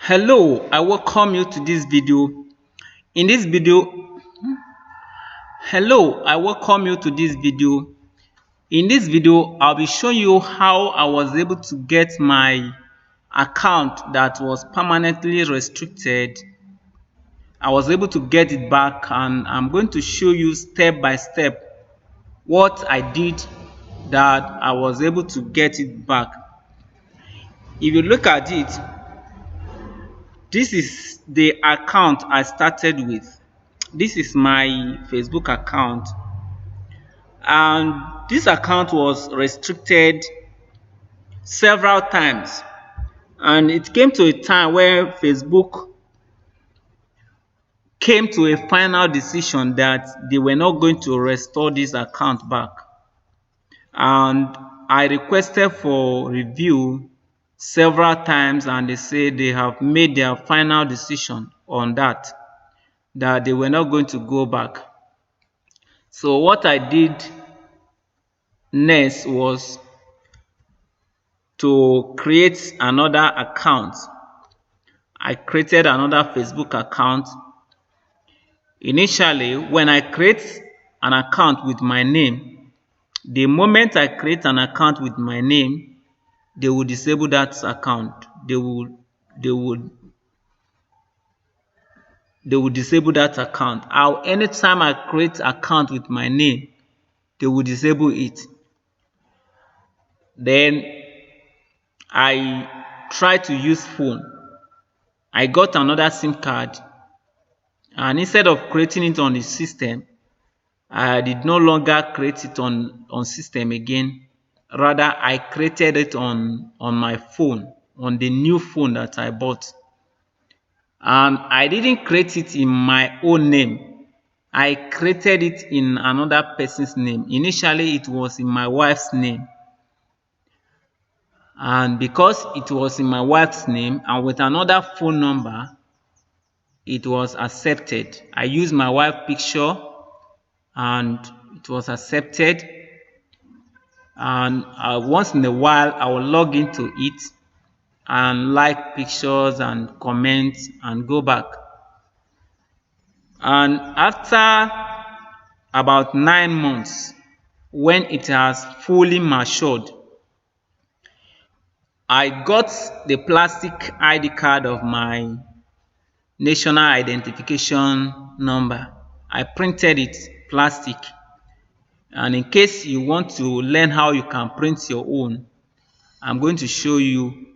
Hello, I welcome you to this video. In this video, hello, I welcome you to this video. In this video, I'll be showing you how I was able to get my account that was permanently restricted. I was able to get it back, and I'm going to show you step by step what I did that I was able to get it back. If you look at it, this is the account I started with. This is my Facebook account, and this account was restricted several times, and it came to a time where Facebook came to a final decision that they were not going to restore this account back. And I requested for review several times, and they said they have made their final decision on that they were not going to go back. So what I did next was to create another account. I created another Facebook account. Initially, when I create an account with my name, the moment I create an account with my name, they will disable that account. They will disable that account. Anytime I create account with my name, they will disable it. Then I try to use phone. I got another SIM card, and instead of creating it on the system, I did no longer create it on system again. Rather, I created it on my phone, on the new phone that I bought. And I didn't create it in my own name. I created it in another person's name. Initially, it was in my wife's name. And because it was in my wife's name and with another phone number, it was accepted. I used my wife's picture and it was accepted. And once in a while, I will log into it and like pictures and comment and go back. And after about 9 months, when it has fully matured, I got the plastic ID card of my national identification number. I printed it plastic. And in case you want to learn how you can print your own, I'm going to show you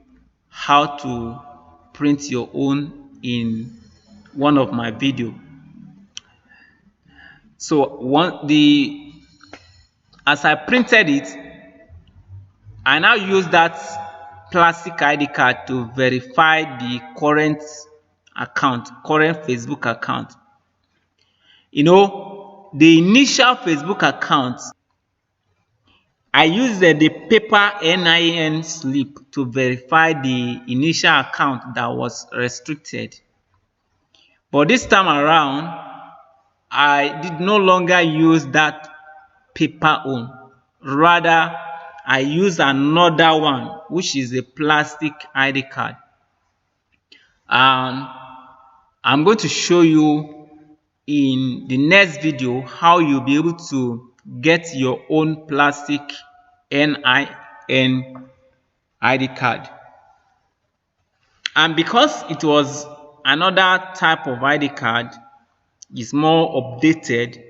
how to print your own in one of my videos. So as I printed it, I now use that plastic ID card to verify the current Facebook account. You know, the initial Facebook account, I used the paper NIN slip to verify the initial account that was restricted. But this time around, I did no longer use that paper one. Rather, I use another one, which is a plastic ID card. And I'm going to show you in the next video how you'll be able to get your own plastic NIN ID card. And because it was another type of ID card, is more updated,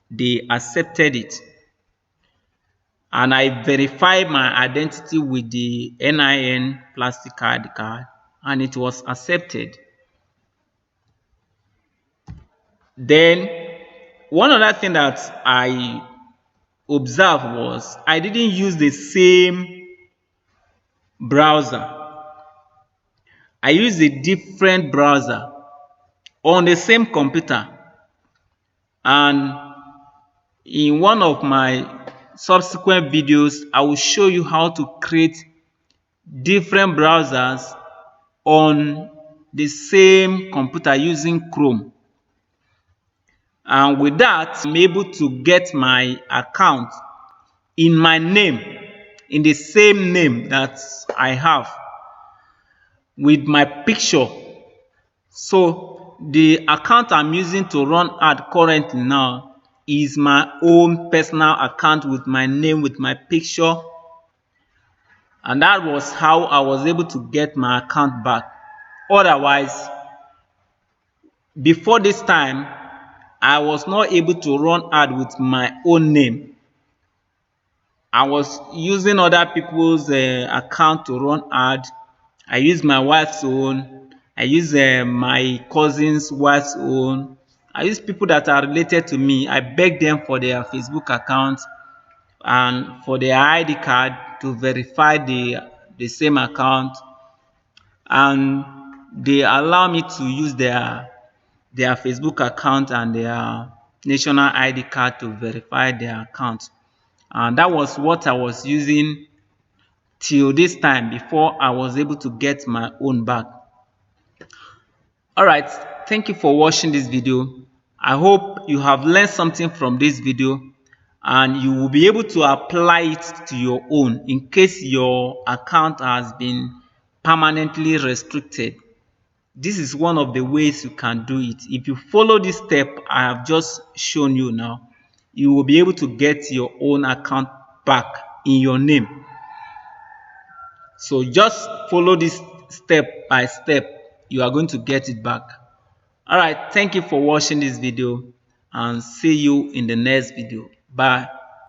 they accepted it. And I verified my identity with the NIN plastic ID card, and it was accepted. Then one other thing that I observed was I didn't use the same browser. I used a different browser on the same computer. And in one of my subsequent videos, I will show you how to create different browsers on the same computer using Chrome. And with that, I'm able to get my account in my name, in the same name that I have, with my picture So the account I'm using to run ad currently now is my own personal account with my name, with my picture, and that was how I was able to get my account back. Otherwise, before this time, I was not able to run ad with my own name. I was using other people's account to run ad. I use my wife's own. I use my cousin's wife's own. I use people that are related to me. I beg them for their Facebook account and for their ID card to verify the same account, and they allow me to use their Facebook account and their national ID card to verify their account. And that was what I was using till this time before I was able to get my own back. All right, thank you for watching this video. I hope you have learned something from this video and you will be able to apply it to your own in case your account has been permanently restricted. This is one of the ways you can do it. If you follow this step I have just shown you now, you will be able to get your own account back in your name. So just follow this step by step, you are going to get it back. All right, thank you for watching this video and see you in the next video. Bye.